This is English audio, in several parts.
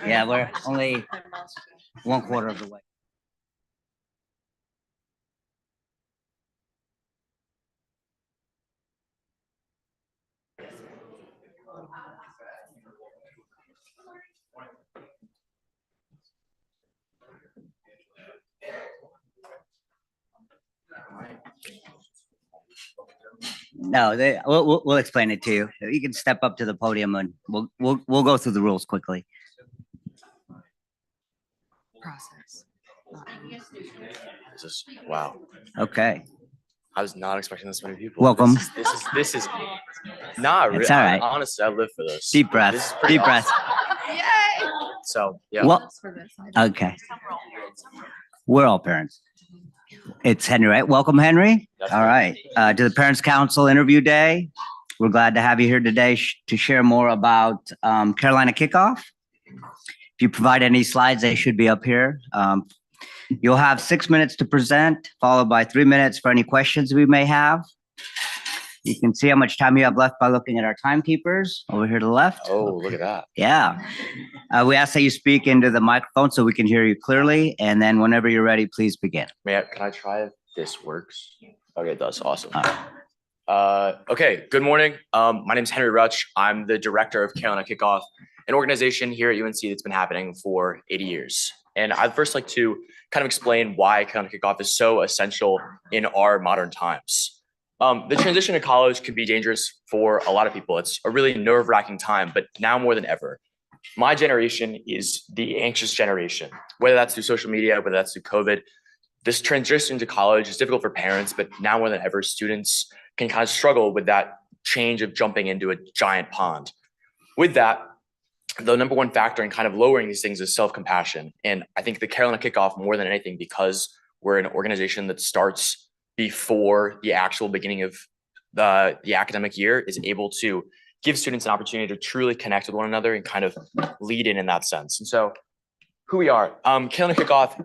Yeah, we're only 1/4 of the way. No, we'll explain it to you. You can step up to the podium and we'll go through the rules quickly. Process. Wow. Okay. I was not expecting this many people. Welcome. This is not really. It's all right. Honestly, I live for this. Deep breath. This is pretty Deep breath. awesome. Yay! So yeah. Well, okay. We're all parents. It's Henry, right? Welcome, Henry. That's All right. To the Parents Council interview day. We're glad to have you here today to share more about Carolina Kickoff. If you provide any slides, they should be up here. You'll have 6 minutes to present, followed by 3 minutes for any questions we may have. You can see how much time you have left by looking at our timekeepers over here to the left. Oh, look at that. Yeah. We ask that you speak into the microphone so we can hear you clearly. And then whenever you're ready, please begin. Can I try if this works? Okay, it does. Awesome. All right. Okay, good morning. My name is Henry Rutsch. I'm the director of Carolina Kickoff, an organization here at UNC that's been happening for 80 years. And I'd first like to kind of explain why Carolina Kickoff is so essential in our modern times. The transition to college can be dangerous for a lot of people. It's a really nerve-wracking time, but now more than ever. My generation is the anxious generation, whether that's through social media, whether that's through COVID. This transition to college is difficult for parents, but now more than ever, students can kind of struggle with that change of jumping into a giant pond. With that, the number one factor in kind of lowering these things is self-compassion. And I think the Carolina Kickoff, more than anything, because we're an organization that starts before the actual beginning of the academic year, is able to give students an opportunity to truly connect with one another and kind of lead in that sense. And so who we are, Carolina Kickoff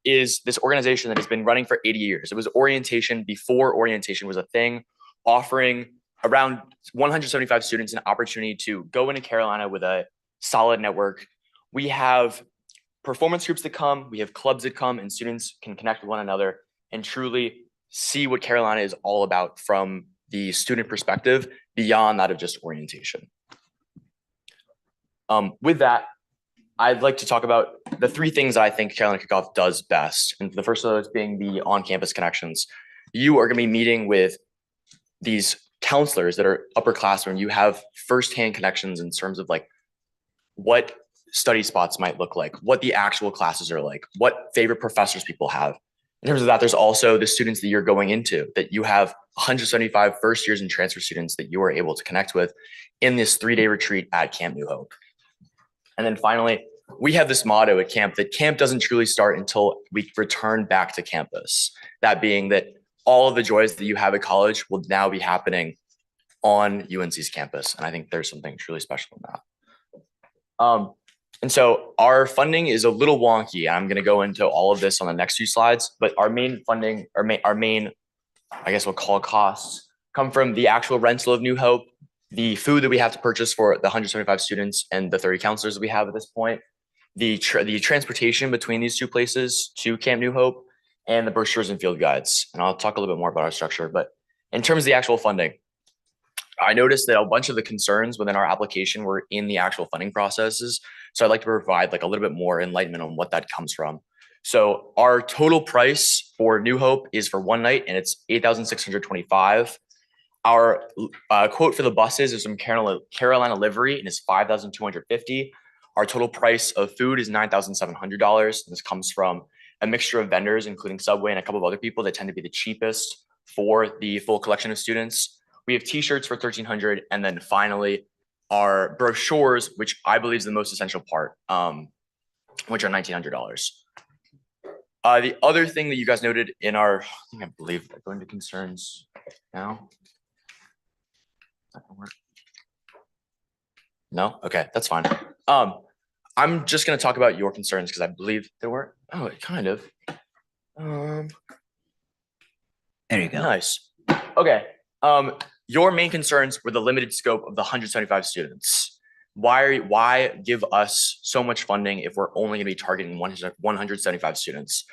is this organization that has been running for 80 years. It was orientation before orientation was a thing, offering around 175 students an opportunity to go into Carolina with a solid network. We have performance groups that come, we have clubs that come, and students can connect with one another and truly see what Carolina is all about from the student perspective beyond that of just orientation. With that, I'd like to talk about the 3 things I think Carolina Kickoff does best. And the first of those being the on-campus connections. You are going to be meeting with these counselors that are upperclassmen. You have firsthand connections in terms of like what study spots might look like, what the actual classes are like, what favorite professors people have. In terms of that, there's also the students that you're going into, that you have 175 first years and transfer students that you are able to connect with in this 3-day retreat at Camp New Hope. And then finally, we have this motto at camp that camp doesn't truly start until we return back to campus. That being that all of the joys that you have at college will now be happening on UNC's campus. And I think there's something truly special in that. And so our funding is a little wonky. I'm going to go into all of this on the next few slides, but our main funding, our main, I guess we'll call costs, come from the actual rental of New Hope, the food that we have to purchase for the 175 students and the 30 counselors that we have at this point, the transportation between these 2 places to Camp New Hope, and the brochures and field guides. And I'll talk a little bit more about our structure, but in terms of the actual funding, I noticed that a bunch of the concerns within our application were in the actual funding processes. So I'd like to provide like a little bit more enlightenment on what that comes from. So our total price for New Hope is for 1 night, and it's $8,625. Our quote for the buses is from Carolina Livery, and is $5,250. Our total price of food is $9,700. This comes from a mixture of vendors, including Subway and a couple of other people that tend to be the cheapest for the full collection of students. We have t-shirts for $1,300. And then finally, our brochures, which I believe is the most essential part, which are $1,900. The other thing that you guys noted in our, I believe going to concerns now. No? Okay, that's fine. I'm just going to talk about your concerns because I believe there were, kind of. There you go. Nice. Okay. your main concerns were the limited scope of the 175 students. Why give us so much funding if we're only going to be targeting 175 students?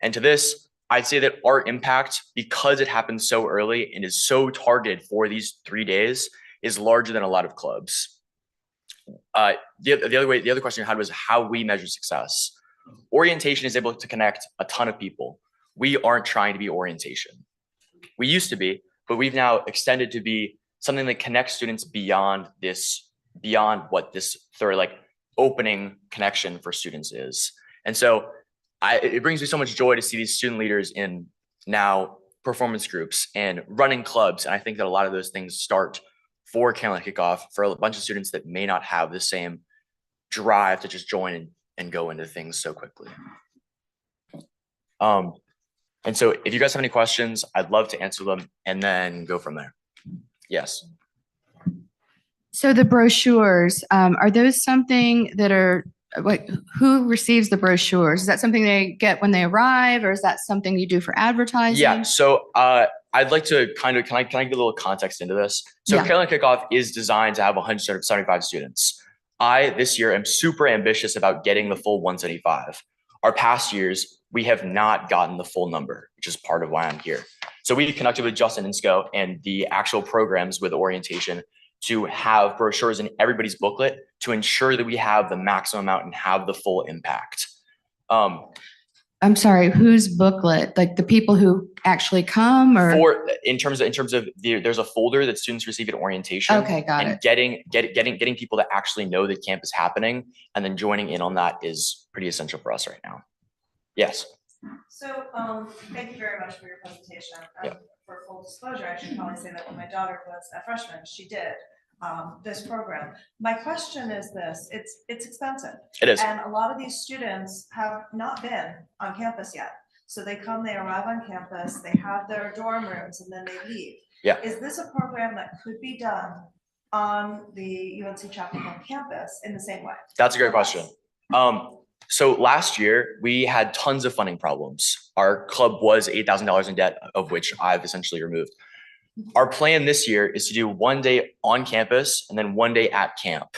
And to this, I'd say that our impact, because it happened so early and is so targeted for these 3 days, is larger than a lot of clubs. The other question I had was how we measure success. Orientation is able to connect a ton of people. We aren't trying to be orientation. We used to be, but we've now extended to be something that connects students beyond what this third opening connection for students is. And so it brings me so much joy to see these student leaders in now performance groups and running clubs. And I think that a lot of those things start for Carolina Kickoff for a bunch of students that may not have the same drive to just join and go into things so quickly. And so if you guys have any questions, I'd love to answer them and then go from there. Yes. So the brochures, are those something that are, who receives the brochures? Is that something they get when they arrive, or is that something you do for advertising? Yeah, so I'd like to can I give a little context into this? So Carolina Kickoff is designed to have 175 students. I, this year, am super ambitious about getting the full 175. Our past years, we have not gotten the full number, which is part of why I'm here. So we connected with Justin Insco and the actual programs with orientation to have brochures in everybody's booklet to ensure that we have the maximum amount and have the full impact. I'm sorry, whose booklet? Like the people who actually come, or in terms of there's a folder that students receive at orientation. Okay, got it. Getting people to actually know that camp is happening and then joining in on that is pretty essential for us right now. Yes. So thank you very much for your presentation. Yeah. For full disclosure, I should probably say that when my daughter was a freshman, she did this program. My question is this: it's expensive. It is. And a lot of these students have not been on campus yet. So they come, they arrive on campus, they have their dorm rooms, and then they leave. Yeah. Is this a program that could be done on the UNC Chapel Hill campus in the same way? That's a great question. So last year we had tons of funding problems. Our club was $8,000 in debt, of which I've essentially removed. Our plan this year is to do 1 day on campus and then 1 day at camp.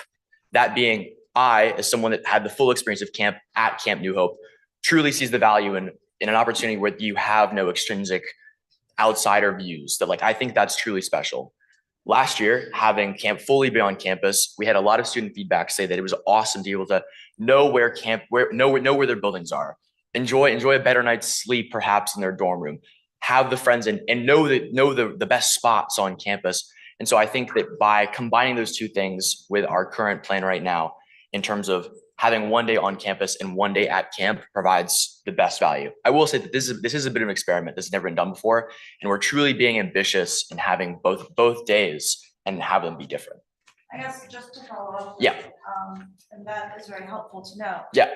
That being, I, as someone that had the full experience of camp at Camp New Hope, truly sees the value in an opportunity where you have no extrinsic outsider views. That I think that's truly special. Last year, having camp fully be on campus, we had a lot of student feedback say that it was awesome to be able to know where their buildings are, enjoy a better night's sleep, perhaps in their dorm room, have the friends and know the best spots on campus. And so I think that by combining those two things with our current plan right now, in terms of having 1 day on campus and 1 day at camp, provides the best value. I will say that this is a bit of an experiment that's never been done before, and we're truly being ambitious in having both days and have them be different. I guess just to follow up. Yeah. And that is very helpful to know. Yeah.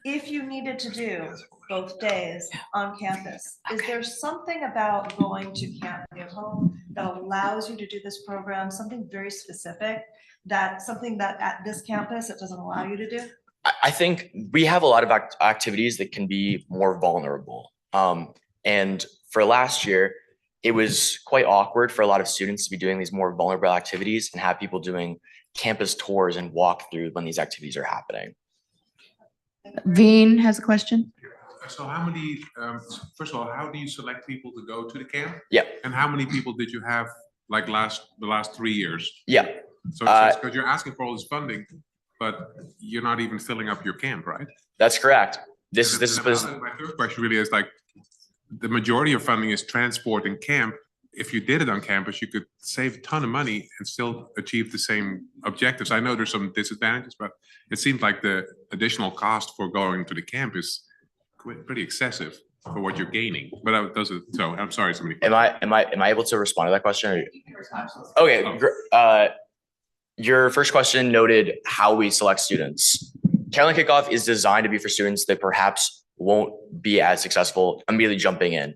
If you needed to do both days on campus, is there something about going to Camp New Hope that allows you to do this program, something very specific, something that at this campus it doesn't allow you to do? I think we have a lot of activities that can be more vulnerable. And for last year, it was quite awkward for a lot of students to be doing these more vulnerable activities and have people doing campus tours and walkthrough when these activities are happening. Veen has a question. So how many, first of all, how do you select people to go to the camp? Yeah. And how many people did you have the last 3 years? Yeah. So because you're asking for all this funding, but you're not even filling up your camp, right? That's correct. My third question really is the majority of funding is transport and camp. If you did it on campus, you could save a ton of money and still achieve the same objectives. I know there's some disadvantages, but it seems like the additional cost for going to the camp is pretty excessive for what you're gaining. But so I'm sorry, somebody. Am I able to respond to that question? Okay. Your first question noted how we select students. Carolina Kickoff is designed to be for students that perhaps won't be as successful immediately jumping in.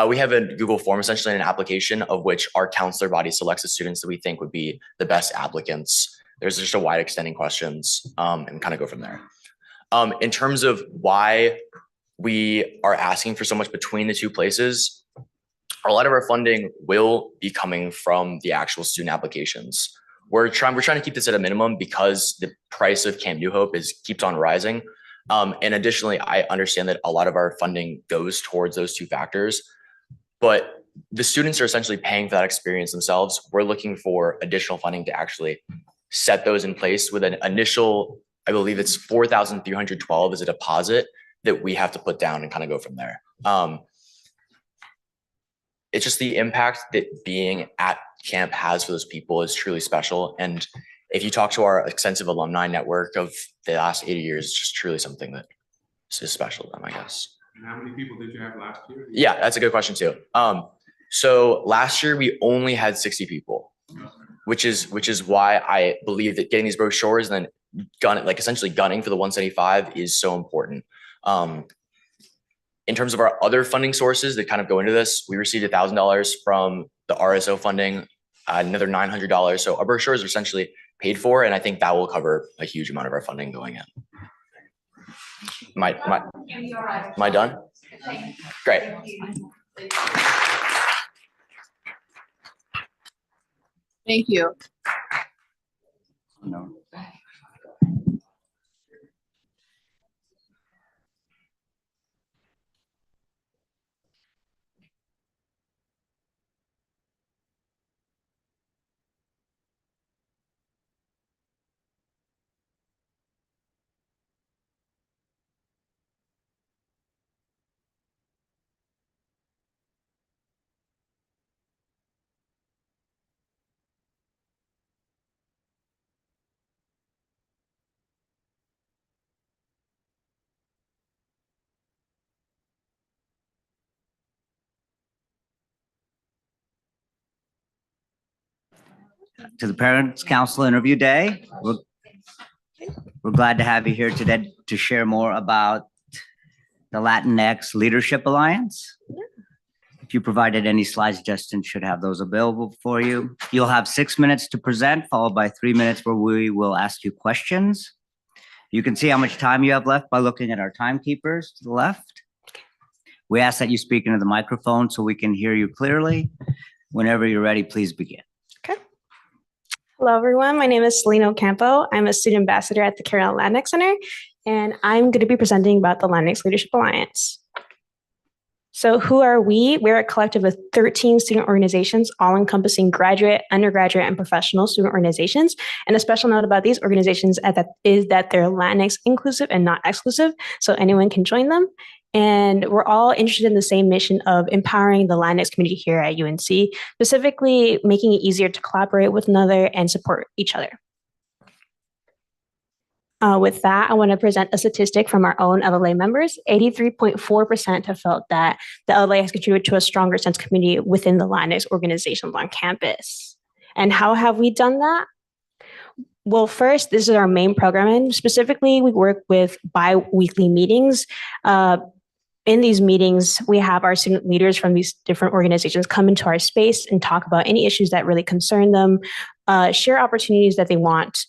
We have a Google form, essentially an application of which our counselor body selects the students that we think would be the best applicants. There's just a wide extending questions and kind of go from there. In terms of why we are asking for so much between the two places, a lot of our funding will be coming from the actual student applications. We're trying to keep this at a minimum because the price of Camp New Hope keeps on rising. And additionally, I understand that a lot of our funding goes towards those two factors, but the students are essentially paying for that experience themselves. We're looking for additional funding to actually set those in place with an initial, I believe it's 4,312 as a deposit that we have to put down and kind of go from there. It's just the impact that being at camp has for those people is truly special. And if you talk to our extensive alumni network of the last 80 years, it's just truly something that is special to them, I guess. And how many people did you have last year? Yeah, that's a good question too. So last year we only had 60 people, which is why I believe that getting these brochures and then essentially gunning for the 175 is so important. In terms of our other funding sources that kind of go into this, we received $1,000 from the RSO funding, another $900. So our brochures are essentially paid for, and I think that will cover a huge amount of our funding going in. Am I done? Great. Thank you. No. To the Parents Council Interview Day. We're glad to have you here today to share more about the Latinx Leadership Alliance. If you provided any slides, Justin should have those available for you. You'll have 6 minutes to present, followed by 3 minutes where we will ask you questions. You can see how much time you have left by looking at our timekeepers to the left. We ask that you speak into the microphone so we can hear you clearly. Whenever you're ready, please begin. Hello, everyone. My name is Selena Ocampo. I'm a student ambassador at the Carolina Latinx Center, and I'm going to be presenting about the Latinx Leadership Alliance. So who are we? We're a collective of 13 student organizations, all encompassing graduate, undergraduate, and professional student organizations. And a special note about these organizations is that they're Latinx inclusive and not exclusive, so anyone can join them. And we're all interested in the same mission of empowering the Latinx community here at UNC, specifically making it easier to collaborate with another and support each other. With that, I want to present a statistic from our own LLA members. 83.4% have felt that the LLA has contributed to a stronger sense of community within the Latinx organizations on campus. And how have we done that? Well, first, this is our main program, and specifically, we work with bi-weekly meetings. In these meetings, we have our student leaders from these different organizations come into our space and talk about any issues that really concern them, share opportunities that they want,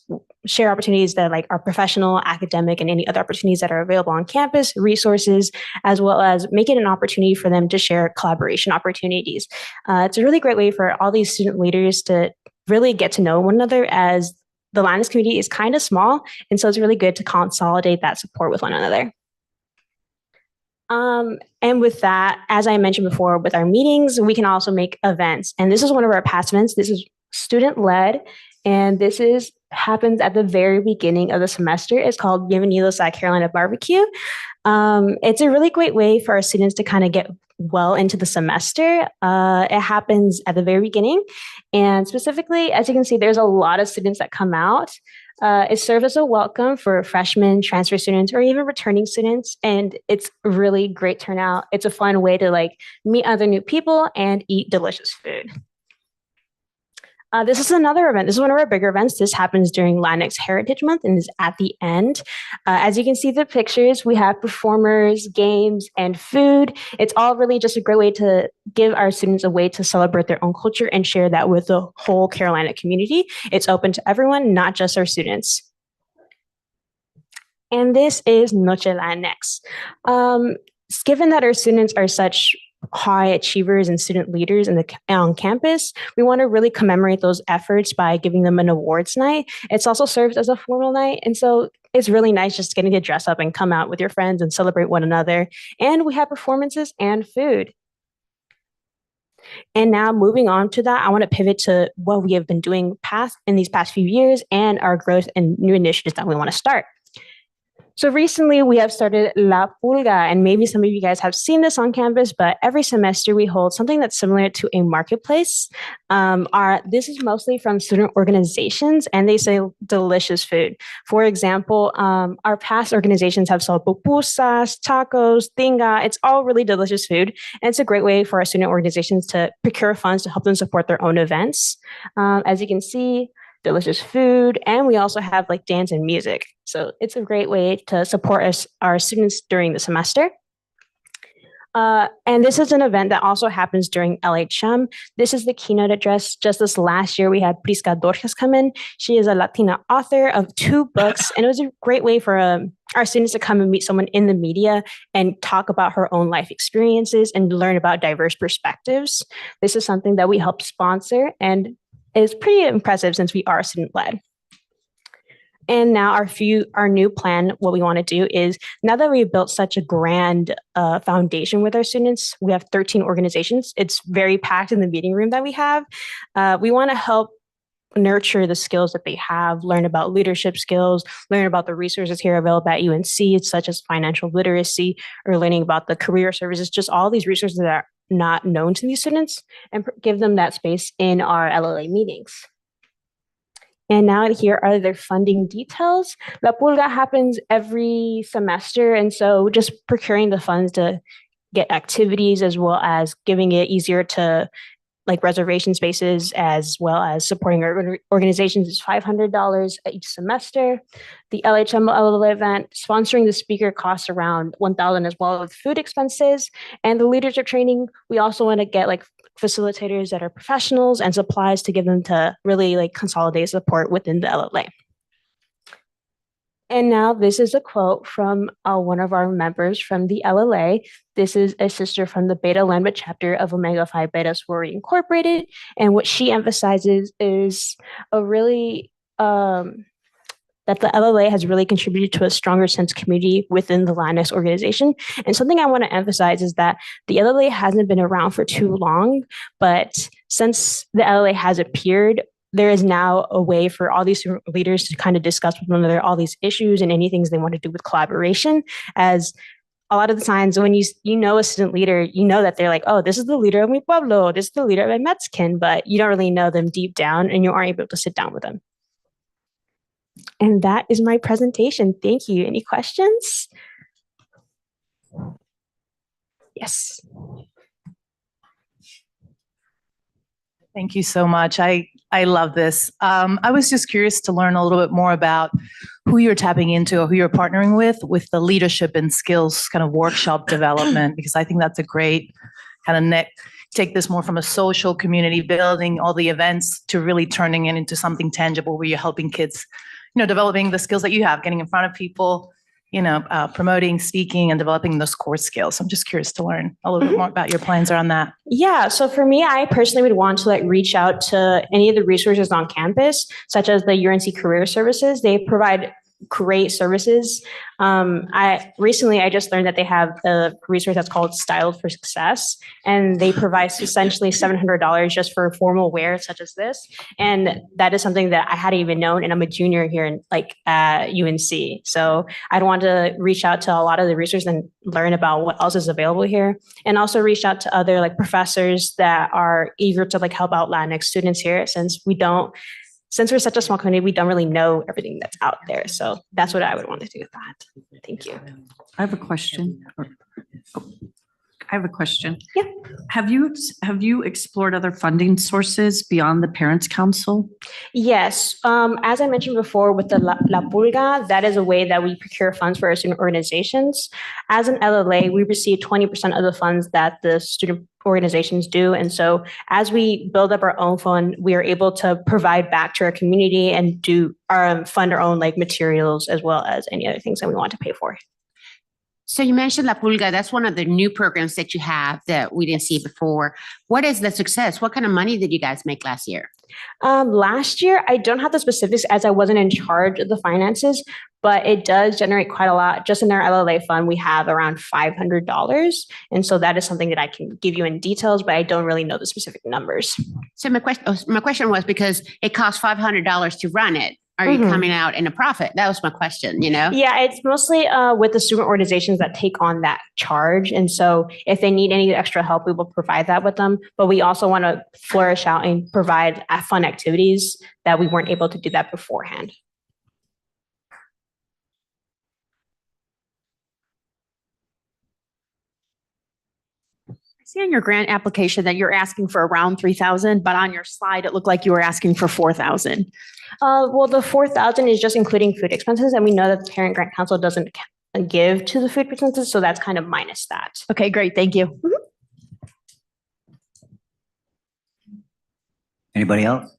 share opportunities that are professional, academic, and any other opportunities that are available on campus, resources, as well as make it an opportunity for them to share collaboration opportunities. It's a really great way for all these student leaders to really get to know one another, as the Latinx community is kind of small, and so it's really good to consolidate that support with one another. And with that, as I mentioned before, with our meetings, we can also make events. And this is one of our past events. This is student-led, and this happens at the very beginning of the semester. It's called Bienvenidos a Carolina Barbecue. It's a really great way for our students to kind of get well into the semester. It happens at the very beginning. And specifically, as you can see, there's a lot of students that come out. It serves as a welcome for freshmen, transfer students, or even returning students. And it's really great turnout. It's a fun way to meet other new people and eat delicious food. This is another event. This is one of our bigger events. This happens during Latinx Heritage Month and is at the end. As you can see the pictures, we have performers, games, and food. It's all really just a great way to give our students a way to celebrate their own culture and share that with the whole Carolina community. It's open to everyone, not just our students. And this is Noche Latinx. Given that our students are such high achievers and student leaders on campus, we want to really commemorate those efforts by giving them an awards night. It's also served as a formal night. And so it's really nice just getting to dress up and come out with your friends and celebrate one another. And we have performances and food. And now moving on to that, I want to pivot to what we have been doing in these past few years and our growth and new initiatives that we want to start. So recently we have started La Pulga, and maybe some of you guys have seen this on campus, but every semester we hold something that's similar to a marketplace. This is mostly from student organizations, and they sell delicious food. For example, our past organizations have sold pupusas, tacos, tinga. It's all really delicious food, and it's a great way for our student organizations to procure funds to help them support their own events. As you can see, delicious food, and we also have like dance and music. So it's a great way to support our students during the semester. And this is an event that also happens during LHM. This is the keynote address. Just this last year, we had Prisca Dorjes come in. She is a Latina author of 2 books, and it was a great way for our students to come and meet someone in the media and talk about her own life experiences and learn about diverse perspectives. This is something that we help sponsor, and is pretty impressive since we are student-led. And now our new plan, what we want to do is, now that we've built such a grand foundation with our students, we have 13 organizations. It's very packed in the meeting room that we have. We want to help nurture the skills that they have, learn about leadership skills, learn about the resources here available at UNC, such as financial literacy, or learning about the career services, just all these resources that are not known to these students, and give them that space in our LLA meetings. And now here are their funding details. La Pulga happens every semester, and so just procuring the funds to get activities, as well as giving it easier to like reservation spaces, as well as supporting our organizations, is $500 each semester. The LHM event, sponsoring the speaker, costs around $1,000 as well, with food expenses. And the leadership training, we also want to get like facilitators that are professionals and supplies to give them to really like consolidate support within the LLA. And now this is a quote from one of our members from the LLA. This is a sister from the Beta Lambda chapter of Omega Phi Beta Sorority Incorporated. And what she emphasizes is that the LLA has really contributed to a stronger sense of community within the Latinx organization. And something I want to emphasize is that the LLA hasn't been around for too long, but since the LLA has appeared, there is now a way for all these leaders to kind of discuss with one another all these issues and any things they want to do with collaboration. As a lot of the times when you know a student leader, you know that they're like, oh, this is the leader of mi pueblo, this is the leader of my Mexican, but you don't really know them deep down, and you aren't able to sit down with them. And that is my presentation. Thank you. Any questions? Yes. Thank you so much. I love this. I was just curious to learn a little bit more about who you're tapping into or who you're partnering with the leadership and skills kind of workshop development, because I think that's a great kind of take this more from a social community building, all the events, to really turning it into something tangible where you're helping kids, developing the skills that you have, getting in front of people, promoting, speaking, and developing those core skills. So I'm just curious to learn a little bit more about your plans around that. Yeah. So for me, I personally would want to reach out to any of the resources on campus, such as the UNC Career Services. They provide great services. I just learned that they have a resource that's called Styled for Success, and they provide essentially $700 just for formal wear such as this. And that is something that I hadn't even known, and I'm a junior here at UNC. So I'd want to reach out to a lot of the resources and learn about what else is available here, and also reach out to other professors that are eager to help out Latinx students here, since we're such a small community, we don't really know everything that's out there. So that's what I would want to do with that. Thank you. I have a question. Yeah. Have you explored other funding sources beyond the Parents Council? Yes. As I mentioned before, with the La Pulga, that is a way that we procure funds for our student organizations. As an LLA, we receive 20% of the funds that the student organizations do. And so as we build up our own fund, we are able to provide back to our community and fund our own materials, as well as any other things that we want to pay for. So you mentioned La Pulga. That's one of the new programs that you have that we didn't see before. What is the success? What kind of money did you guys make last year? Last year, I don't have the specifics as I wasn't in charge of the finances, but it does generate quite a lot. Just in our LLA fund, we have around $500. And so that is something that I can give you in details, but I don't really know the specific numbers. So my question was because it costs $500 to run it. Are you coming out in a profit? That was my question, you know? Yeah, it's mostly with the student organizations that take on that charge. And so if they need any extra help, we will provide that with them. But we also want to flourish out and provide fun activities that we weren't able to do that beforehand. I see on your grant application that you're asking for around 3,000, but on your slide, it looked like you were asking for 4,000. Well, the 4,000 is just including food expenses. And we know that the Parent Grant Council doesn't give to the food expenses. So that's kind of minus that. Okay, great. Thank you. Anybody else?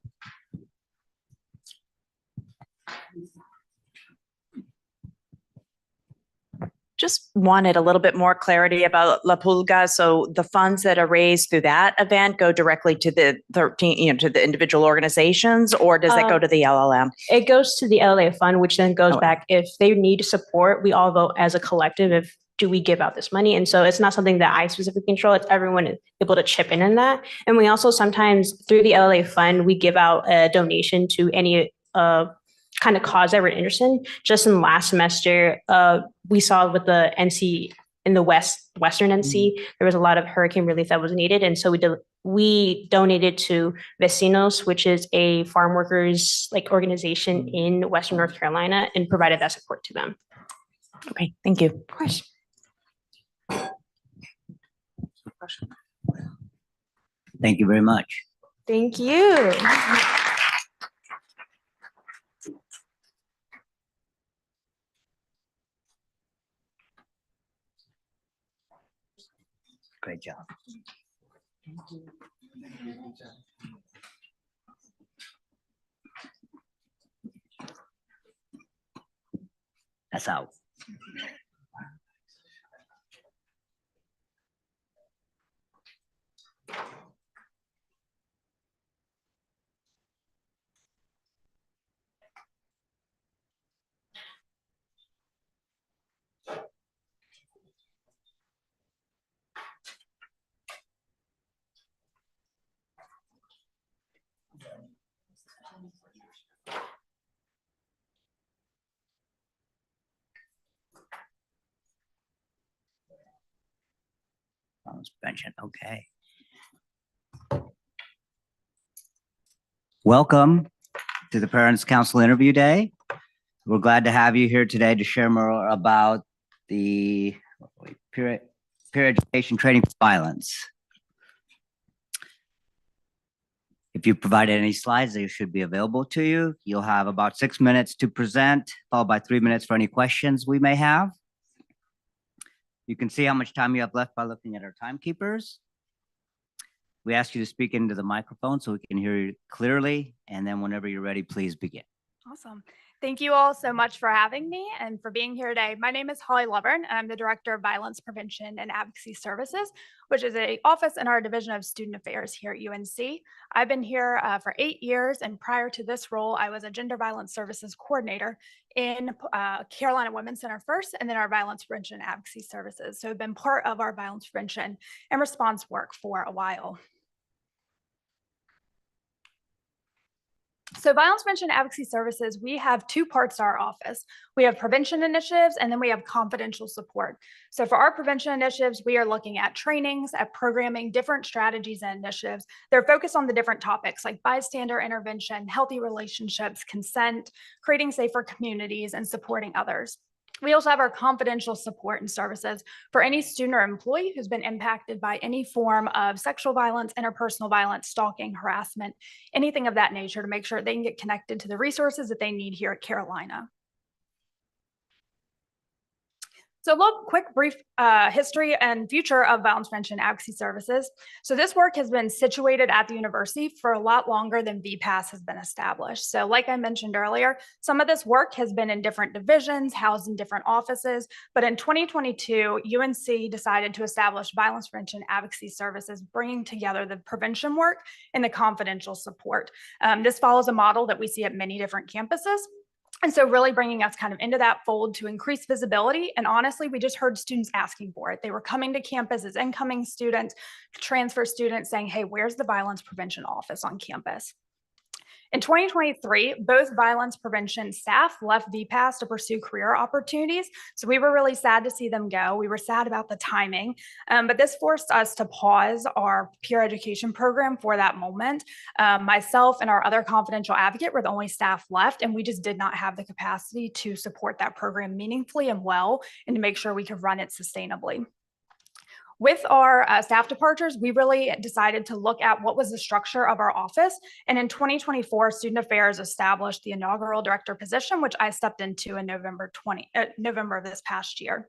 Just wanted a little bit more clarity about La Pulga. So the funds that are raised through that event go directly to the 13, to the individual organizations, or does that go to the LLM? It goes to the LA fund, which then goes back. If they need support, we all vote as a collective if do we give out this money. And so it's not something that I specifically control. It's everyone is able to chip in that. And we also sometimes through the LA fund, we give out a donation to any kind of cause that we're interested in. Just in last semester, we saw with the NC in the Western NC, there was a lot of hurricane relief that was needed. And so we donated to Vecinos, which is a farm workers organization in Western North Carolina, and provided that support to them. Okay, thank you. Of course. Thank you very much. Thank you. Great job. That's out. Pension. Okay. Welcome to the Parents Council Interview Day. We're glad to have you here today to share more about the peer education training for violence. If you provided any slides, they should be available to you. You'll have about 6 minutes to present, followed by 3 minutes for any questions we may have. You can see how much time you have left by looking at our timekeepers. We ask you to speak into the microphone so we can hear you clearly. And then whenever you're ready, please begin. Awesome. Thank you all so much for having me and for being here today. My name is Holly Lovern, and I'm the Director of Violence Prevention and Advocacy Services, which is an office in our Division of Student Affairs here at UNC. I've been here for 8 years, and prior to this role, I was a Gender Violence Services Coordinator in Carolina Women's Center first, and then our Violence Prevention and Advocacy Services. So I've been part of our violence prevention and response work for a while. So Violence Prevention and Advocacy Services, we have two parts to our office. We have prevention initiatives, and then we have confidential support. So for our prevention initiatives, we are looking at trainings, at programming, different strategies and initiatives. They're focused on the different topics like bystander intervention, healthy relationships, consent, creating safer communities, and supporting others. We also have our confidential support and services for any student or employee who's been impacted by any form of sexual violence, interpersonal violence, stalking, harassment, anything of that nature, to make sure they can get connected to the resources that they need here at Carolina. So look, quick, brief history and future of violence prevention advocacy services. So this work has been situated at the university for a lot longer than VPAS has been established. So like I mentioned earlier, some of this work has been in different divisions, housed in different offices, but in 2022, UNC decided to establish violence prevention advocacy services, bringing together the prevention work and the confidential support. This follows a model that we see at many different campuses. And so really bringing us kind of into that fold to increase visibility. And honestly, we just heard students asking for it. They were coming to campus as incoming students, transfer students saying, hey, where's the violence prevention office on campus? In 2023, both violence prevention staff left VPAS to pursue career opportunities. So we were really sad to see them go. We were sad about the timing, but this forced us to pause our peer education program for that moment. Myself and our other confidential advocate were the only staff left, and we just did not have the capacity to support that program meaningfully and well, and to make sure we could run it sustainably. With our staff departures, we really decided to look at what was the structure of our office. And in 2024, Student Affairs established the inaugural director position, which I stepped into in November of this past year.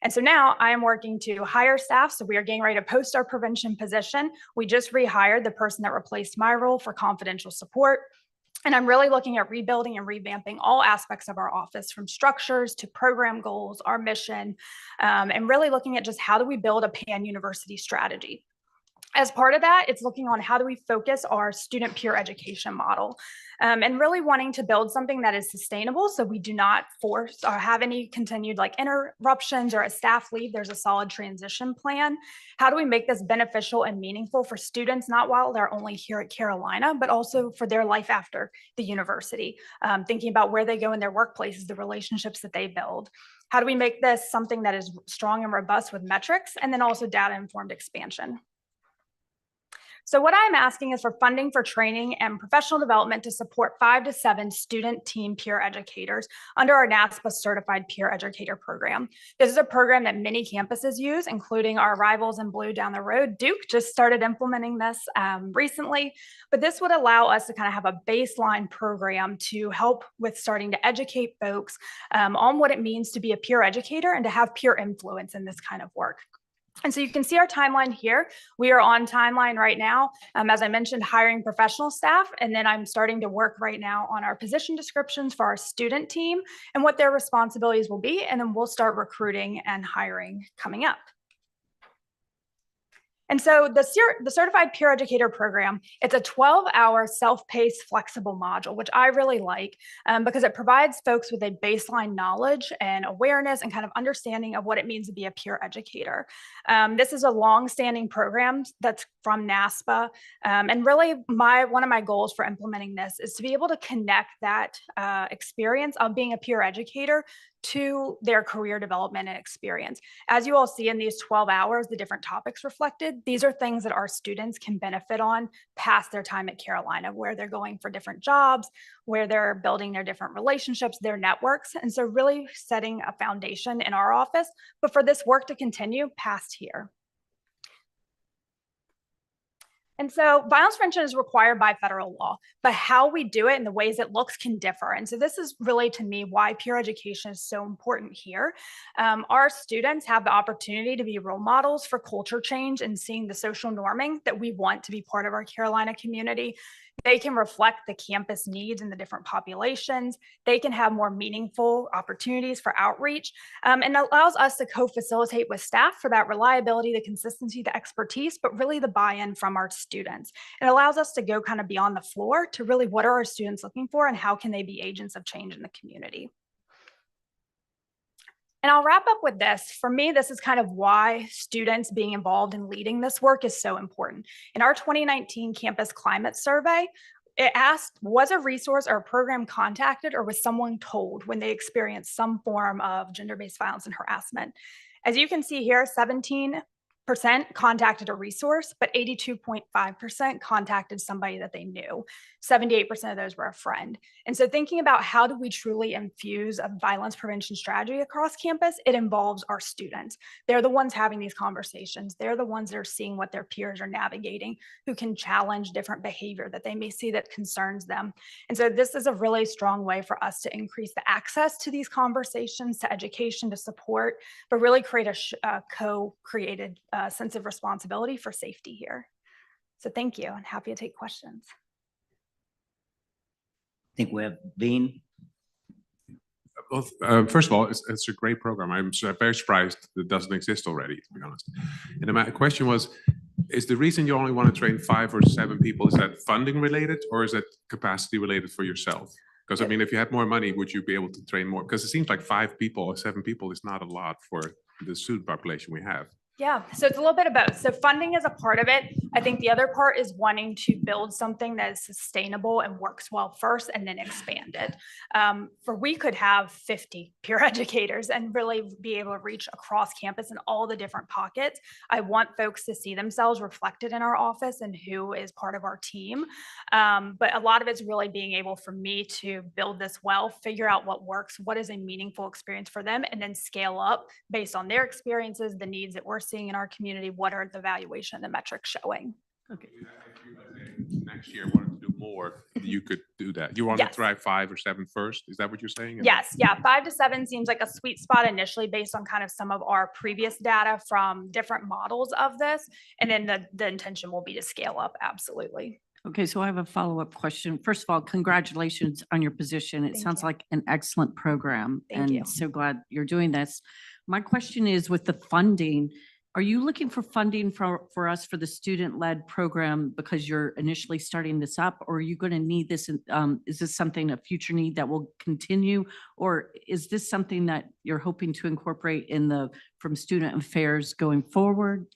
And so now I am working to hire staff. So we are getting ready to post our prevention position. We just rehired the person that replaced my role for confidential support. And I'm really looking at rebuilding and revamping all aspects of our office, from structures to program goals, our mission, and really looking at just how do we build a pan-university strategy. As part of that, it's looking on how do we focus our student peer education model, and really wanting to build something that is sustainable so we do not force or have any continued like interruptions or a staff leave. There's a solid transition plan. How do we make this beneficial and meaningful for students, not while they're only here at Carolina, but also for their life after the university, thinking about where they go in their workplaces, the relationships that they build. How do we make this something that is strong and robust with metrics, and then also data-informed expansion? So what I'm asking is for funding for training and professional development to support 5 to 7 student team peer educators under our NASPA certified peer educator program. This is a program that many campuses use, including our rivals in blue down the road. Duke just started implementing this recently, but this would allow us to kind of have a baseline program to help with starting to educate folks on what it means to be a peer educator and to have peer influence in this kind of work. And so you can see our timeline here. We are on timeline right now. As I mentioned, hiring professional staff, and then I'm starting to work right now on our position descriptions for our student team and what their responsibilities will be. And then we'll start recruiting and hiring coming up. And so the Certified Peer Educator Program, it's a 12-hour self-paced flexible module, which I really like because it provides folks with a baseline knowledge and awareness and kind of understanding of what it means to be a peer educator. This is a long-standing program that's from NASPA. And really one of my goals for implementing this is to be able to connect that experience of being a peer educator to their career development and experience. As you all see in these 12 hours, the different topics reflected, these are things that our students can benefit on past their time at Carolina, where they're going for different jobs, where they're building their different relationships, their networks. And so really setting a foundation in our office, but for this work to continue past here. And so violence prevention is required by federal law, but how we do it and the ways it looks can differ. And so this is really, to me, why peer education is so important here. Our students have the opportunity to be role models for culture change and seeing the social norming that we want to be part of our Carolina community. They can reflect the campus needs and the different populations. They can have more meaningful opportunities for outreach, and it allows us to co-facilitate with staff for that reliability, the consistency, the expertise, but really the buy-in from our students. It allows us to go kind of beyond the floor to really what are our students looking for and how can they be agents of change in the community. And I'll wrap up with this. For me, this is kind of why students being involved in leading this work is so important. In our 2019 campus climate survey, it asked, was a resource or a program contacted or was someone told when they experienced some form of gender-based violence and harassment? As you can see here, 17 contacted a resource, but 82.5% contacted somebody that they knew. 78% of those were a friend. And so thinking about how do we truly infuse a violence prevention strategy across campus, it involves our students. They're the ones having these conversations. They're the ones that are seeing what their peers are navigating, who can challenge different behavior that they may see that concerns them. And so this is a really strong way for us to increase the access to these conversations, to education, to support, but really create a co-created sense of responsibility for safety here. So thank you, and happy to take questions. I think we have Bean. Well, first of all, it's a great program. I'm very surprised it doesn't exist already, to be honest. And my question was, is the reason you only want to train 5 or 7 people, is that funding related or is that capacity related for yourself? Because I mean, if you had more money, would you be able to train more? Because it seems like 5 people or 7 people is not a lot for the student population we have. Yeah, so it's a little bit of both. So funding is a part of it. I think the other part is wanting to build something that is sustainable and works well first and then expand it. For we could have 50 peer educators and really be able to reach across campus in all the different pockets. I want folks to see themselves reflected in our office and who is part of our team. But a lot of it's really being able for me to build this well, figure out what works, what is a meaningful experience for them, and then scale up based on their experiences, the needs that we're seeing in our community, what are the evaluation and the metrics showing. Okay. Next year wanted to do more, you could do that. You want to try 5 or 7 first? Is that what you're saying? Yes. Yeah. 5 to 7 seems like a sweet spot initially based on kind of some of our previous data from different models of this. And then the intention will be to scale up. Absolutely. Okay, so I have a follow-up question. First of all, congratulations on your position. It sounds like an excellent program. Thank you. And so glad you're doing this. My question is with the funding, are you looking for funding for us for the student-led program because you're initially starting this up, or are you going to need this? Is this something, a future need that will continue, or is this something that you're hoping to incorporate from student affairs going forward?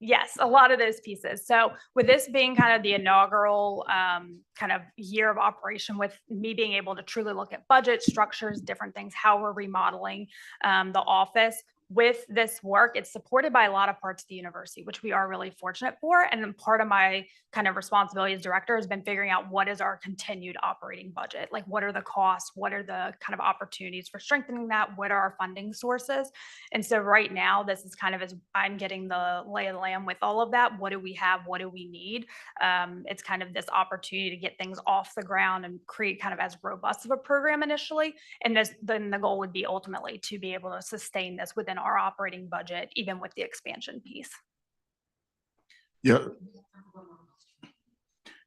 Yes, a lot of those pieces. So with this being kind of the inaugural kind of year of operation, with me being able to truly look at budget structures, different things, how we're remodeling the office. With this work, it's supported by a lot of parts of the university, which we are really fortunate for. And then part of my kind of responsibility as director has been figuring out what is our continued operating budget? Like, what are the costs? What are the kind of opportunities for strengthening that? What are our funding sources? And so right now, this is kind of as I'm getting the lay of the land with all of that. What do we have? What do we need? It's kind of this opportunity to get things off the ground and create kind of as robust of a program initially. And then the goal would be ultimately to be able to sustain this within our operating budget, even with the expansion piece. Yeah.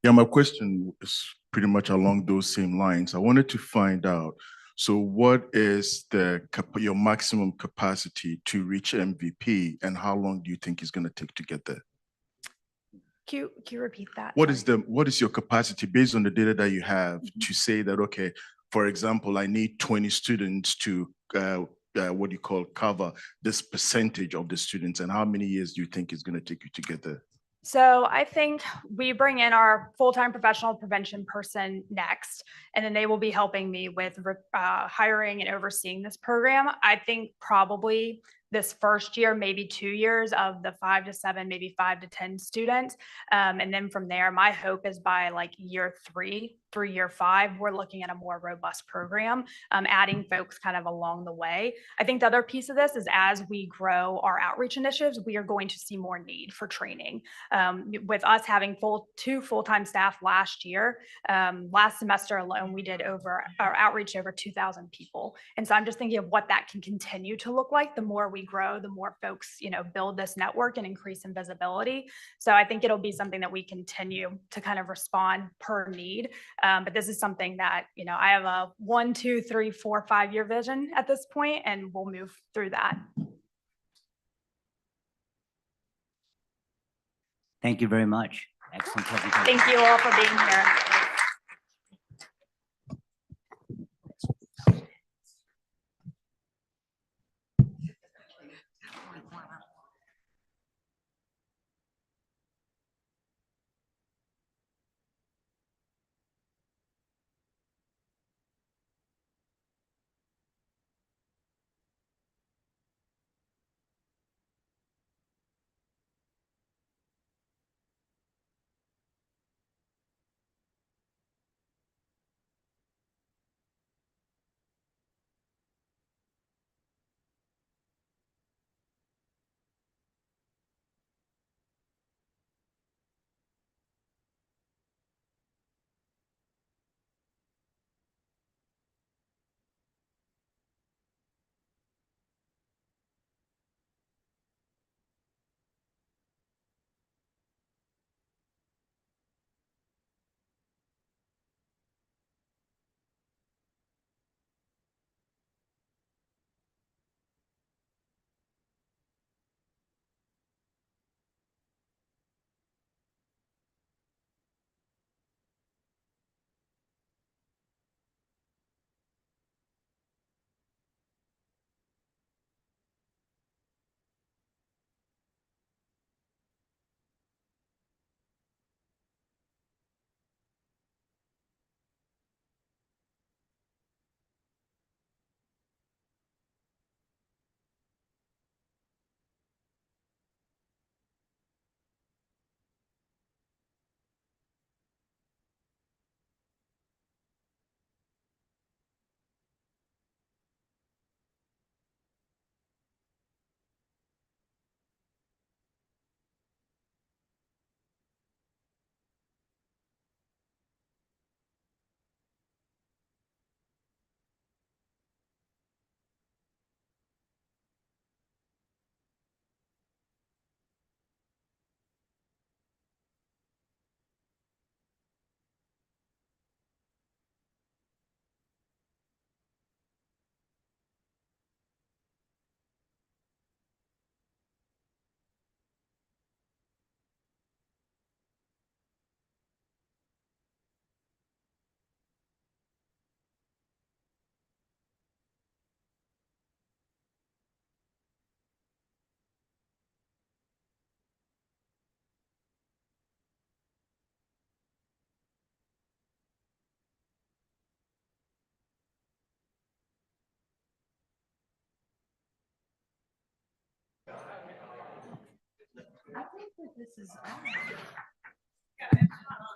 Yeah, my question is pretty much along those same lines. I wanted to find out, so what is your maximum capacity to reach MVP, and how long do you think it's going to take to get there? Can you repeat that? What is your capacity based on the data that you have to say that, okay, for example, I need 20 students to what do you call cover this percentage of the students, and how many years do you think it's going to take you to get there? So I think we bring in our full-time professional prevention person next, and then they will be helping me with hiring and overseeing this program. I think probably this first year, maybe 2 years of the 5 to 7, maybe 5 to 10 students. And then from there, my hope is by like year 3 through year 5, we're looking at a more robust program, adding folks kind of along the way. I think the other piece of this is as we grow our outreach initiatives, we are going to see more need for training. With us having 2 full-time staff last year, last semester alone, we did our outreach over 2,000 people. And so I'm just thinking of what that can continue to look like. The more we grow, the more folks, build this network and increase in visibility. So I think it'll be something that we continue to kind of respond per need. But this is something that, I have a 1, 2, 3, 4, 5-year vision at this point, and we'll move through that. Thank you very much. Excellent presentation. Thank you all for being here.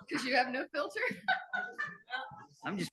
Because you have no filter? I'm just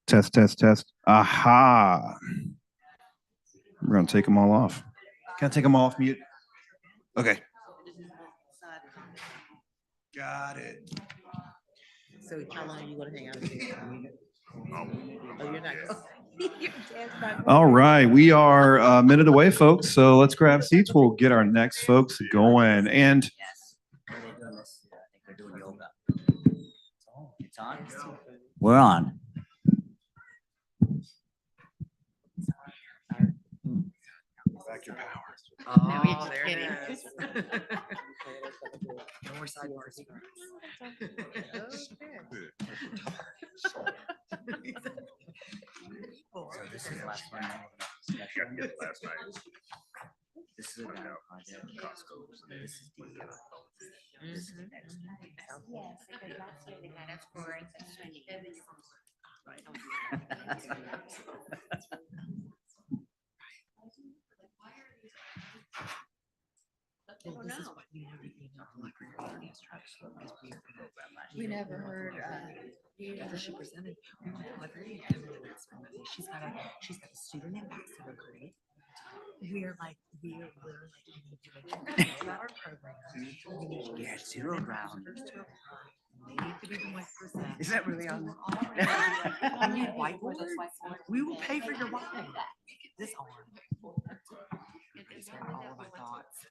Test, test, test. Aha. We're gonna take them all off. Can I take them all off mute? Okay. Got it. So how long are you gonna hang out there? Oh, you're not. All right, we are a minute away, folks. So let's grab seats. We'll get our next folks going. And Are they doing this? I think they're doing yoga. It's on? We're on. back your power. Oh, there it is. No more sidebars. So this is the last one. Last night. This is a project. Costco. So this is the, this is the next one. Yes, because last year they had us for swimming. We never heard, She presented. She's got a student ambassador grade. We're like we need to about our program. Yeah, zero round. They need to be the ones to present. Is that really on? You need whiteboards. We will pay for your whiteboard. This arm. These are all of my thoughts.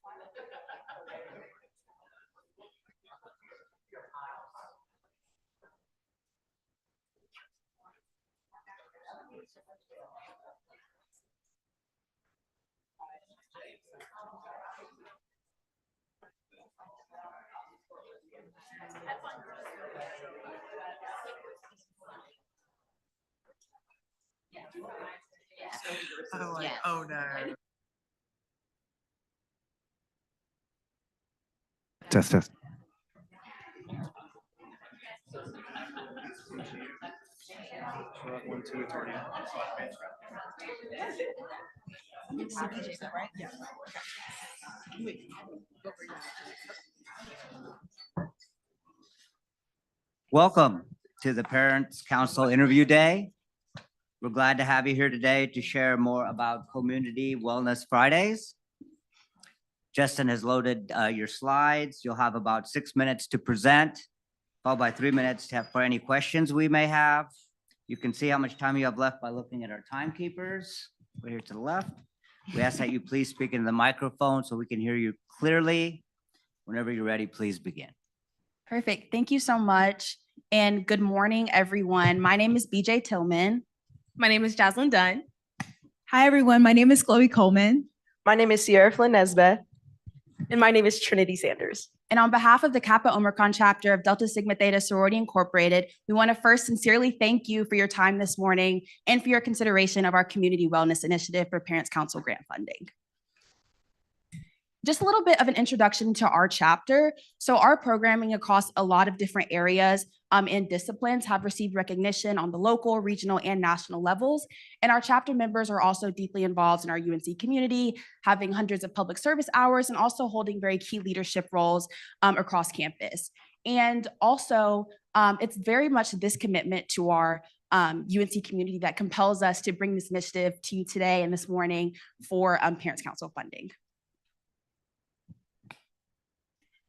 Oh, like, oh no. Test, test. Welcome to the Parents Council Interview Day. We're glad to have you here today to share more about Community Wellness Fridays. Justin has loaded your slides. You'll have about 6 minutes to present, followed by 3 minutes for any questions we may have. You can see how much time you have left by looking at our timekeepers. We're here to the left. We ask that you please speak into the microphone so we can hear you clearly. Whenever you're ready, please begin. Perfect. Thank you so much. And good morning, everyone. My name is BJ Tillman. My name is Jocelyn Dunn. Hi, everyone. My name is Chloe Coleman. My name is Sierra Flynn Nesbeth. And my name is Trinity Sanders. And on behalf of the Kappa Omicron chapter of Delta Sigma Theta Sorority Incorporated, we want to first sincerely thank you for your time this morning and for your consideration of our Community Wellness Initiative for Parents Council grant funding. Just a little bit of an introduction to our chapter. So our programming across a lot of different areas and disciplines have received recognition on the local, regional, and national levels. And our chapter members are also deeply involved in our UNC community, having hundreds of public service hours and also holding very key leadership roles across campus. And also, it's very much this commitment to our UNC community that compels us to bring this initiative to you today and this morning for Parents Council funding.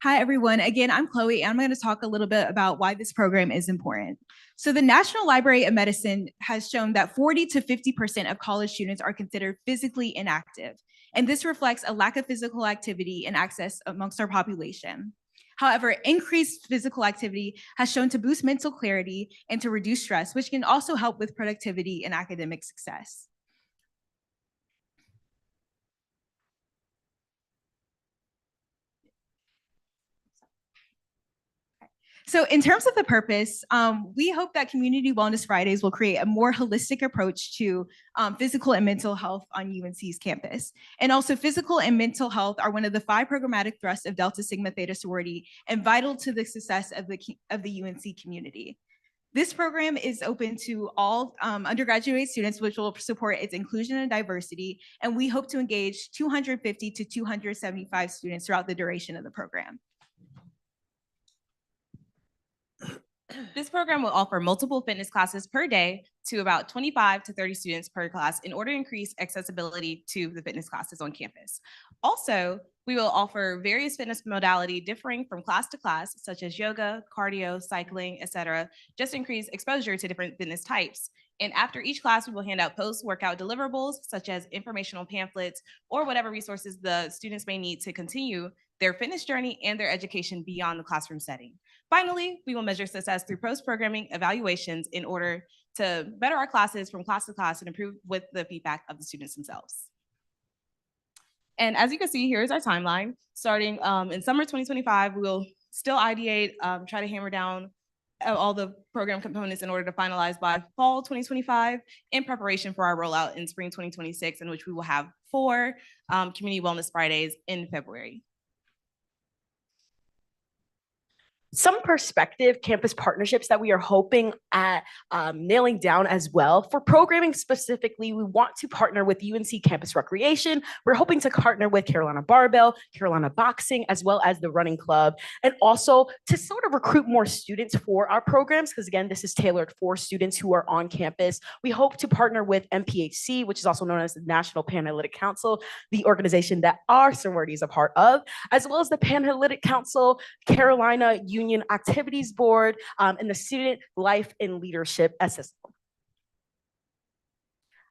Hi, everyone. Again, I'm Chloe, and I'm going to talk a little bit about why this program is important. So the National Library of Medicine has shown that 40 to 50% of college students are considered physically inactive, and this reflects a lack of physical activity and access amongst our population. However, increased physical activity has shown to boost mental clarity and to reduce stress, which can also help with productivity and academic success. So in terms of the purpose, we hope that Community Wellness Fridays will create a more holistic approach to physical and mental health on UNC's campus. And also physical and mental health are one of the 5 programmatic thrusts of Delta Sigma Theta sorority and vital to the success of the UNC community. This program is open to all undergraduate students, which will support its inclusion and diversity. And we hope to engage 250 to 275 students throughout the duration of the program. This program will offer multiple fitness classes per day to about 25 to 30 students per class in order to increase accessibility to the fitness classes on campus. Also, we will offer various fitness modality differing from class to class, such as yoga, cardio, cycling, etc., just to increase exposure to different fitness types. And after each class, we will hand out post-workout deliverables, such as informational pamphlets or whatever resources the students may need to continue their fitness journey and their education beyond the classroom setting. Finally, we will measure success through post-programming evaluations in order to better our classes from class to class and improve with the feedback of the students themselves. And as you can see, here's our timeline. Starting in summer 2025, we will still ideate, try to hammer down all the program components in order to finalize by fall 2025 in preparation for our rollout in spring 2026, in which we will have 4 Community Wellness Fridays in February. Some perspective campus partnerships that we are hoping at nailing down as well. For programming specifically, we want to partner with UNC Campus Recreation. We're hoping to partner with Carolina Barbell, Carolina Boxing, as well as the Running Club, and also to sort of recruit more students for our programs, because again, this is tailored for students who are on campus. We hope to partner with MPHC, which is also known as the National Panhellenic Council, the organization that our sorority is a part of, as well as the Panhellenic Council, Carolina Union Activities Board, and the Student Life and Leadership SSL.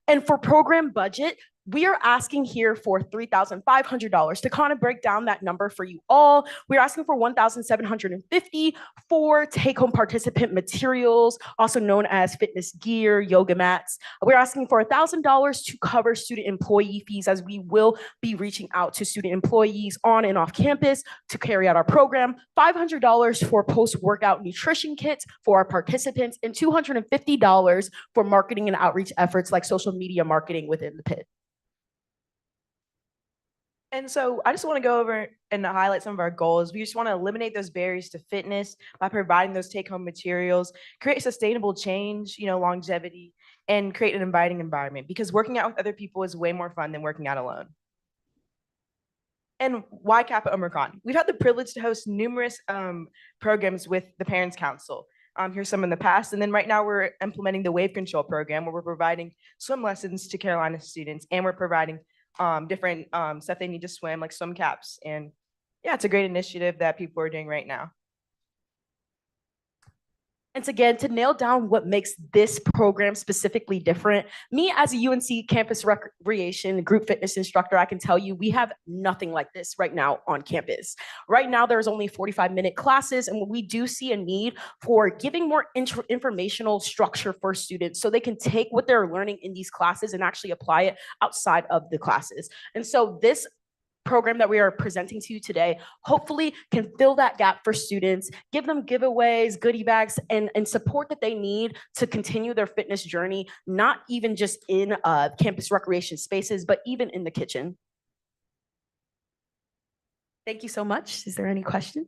And for program budget, we are asking here for $3,500 to kind of break down that number for you all. We're asking for $1,750 for take-home participant materials, also known as fitness gear, yoga mats. We're asking for $1,000 to cover student employee fees, as we will be reaching out to student employees on and off campus to carry out our program, $500 for post-workout nutrition kits for our participants, and $250 for marketing and outreach efforts like social media marketing within the pit. And so I just want to go over and highlight some of our goals. We just want to eliminate those barriers to fitness by providing those take-home materials, create sustainable change, longevity, and create an inviting environment, because working out with other people is way more fun than working out alone. And why Kappa Omicron? We've had the privilege to host numerous programs with the Parents Council. Here's some in the past. And then right now we're implementing the wave control program, where we're providing swim lessons to Carolina students, and we're providing different stuff they need to swim, like swim caps. And yeah, it's a great initiative that people are doing right now. And again, to nail down what makes this program specifically different, me as a UNC Campus Recreation group fitness instructor, I can tell you we have nothing like this right now on campus. Right now, there's only 45-minute classes, and we do see a need for giving more informational structure for students so they can take what they're learning in these classes and actually apply it outside of the classes. And so this program that we are presenting to you today hopefully can fill that gap for students, give them giveaways, goodie bags, and support that they need to continue their fitness journey, not even just in campus recreation spaces, but even in the kitchen. Thank you so much. Is there any questions?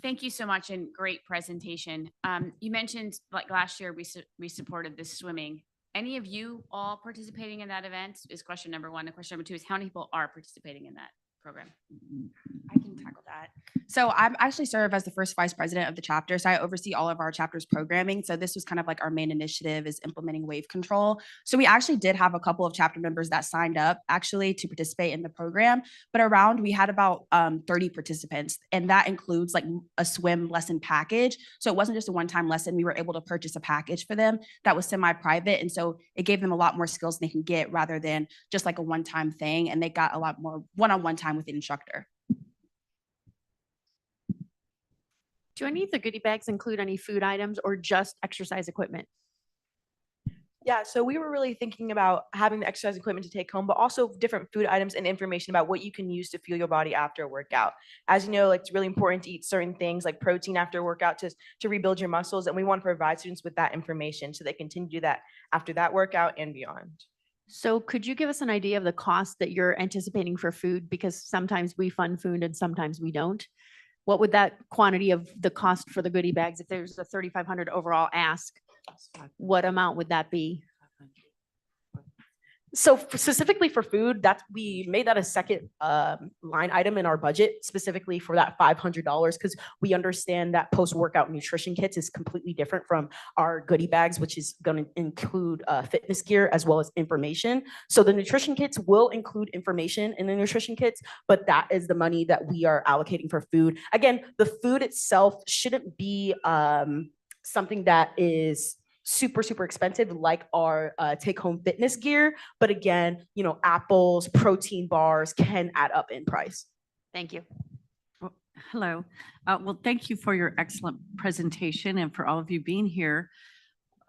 Thank you so much, and great presentation. You mentioned like last year we supported this swimming. Any of you all participating in that event is question number one. And question number two is how many people are participating in that program? I can tackle that. So I actually serve as the first vice president of the chapter. So I oversee all of our chapter's programming. So this was kind of like our main initiative is implementing wave control. So we actually did have a couple of chapter members that signed up actually to participate in the program, but we had about 30 participants, and that includes like a swim lesson package. So it wasn't just a one-time lesson. We were able to purchase a package for them that was semi-private. And so it gave them a lot more skills they can get rather than just like a one-time thing. And they got a lot more one-on-one time with the instructor. Do any of the goodie bags include any food items or just exercise equipment? Yeah, so we were really thinking about having the exercise equipment to take home, but also different food items and information about what you can use to fuel your body after a workout. As you know, like it's really important to eat certain things like protein after a workout to rebuild your muscles. And we want to provide students with that information so they continue to do that after that workout and beyond. So could you give us an idea of the cost that you're anticipating for food? Because sometimes we fund food and sometimes we don't. What would that quantity of the cost for the goodie bags, if there's a 3,500 overall ask, what amount would that be? So specifically for food, we made that a second line item in our budget specifically for that $500 because we understand that post-workout nutrition kits is completely different from our goodie bags, which is going to include fitness gear as well as information. So the nutrition kits will include information in the nutrition kits, but that is the money that we are allocating for food. Again, the food itself shouldn't be something that is super expensive like our take-home fitness gear. But again, apples, protein bars can add up in price. Thank you. Well, hello. Well, thank you for your excellent presentation and for all of you being here.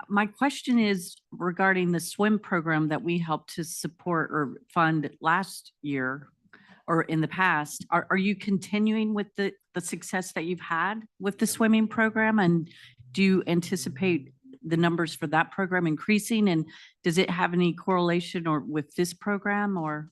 My question is regarding the swim program that we helped to support or fund last year or in the past. Are you continuing with the success that you've had with the swimming program? And do you anticipate the numbers for that program increasing? And does it have any correlation or with this program or?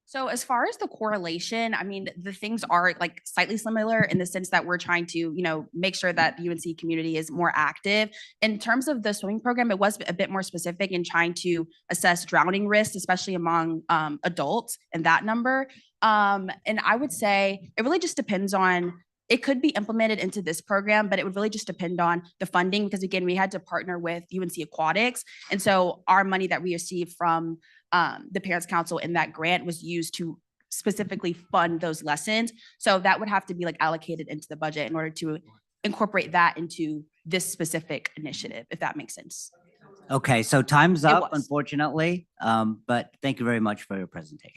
So as far as the correlation, I mean, the things are like slightly similar in the sense that we're trying to, make sure that the UNC community is more active. In terms of the swimming program, it was a bit more specific in trying to assess drowning risks, especially among adults and that number. And I would say it really just depends on, it could be implemented into this program, but it would really just depend on the funding because again, we had to partner with UNC Aquatics. And so our money that we received from the Parents Council in that grant was used to specifically fund those lessons. So that would have to be like allocated into the budget in order to incorporate that into this specific initiative, if that makes sense. Okay, so time's up, was. unfortunately, but thank you very much for your presentation.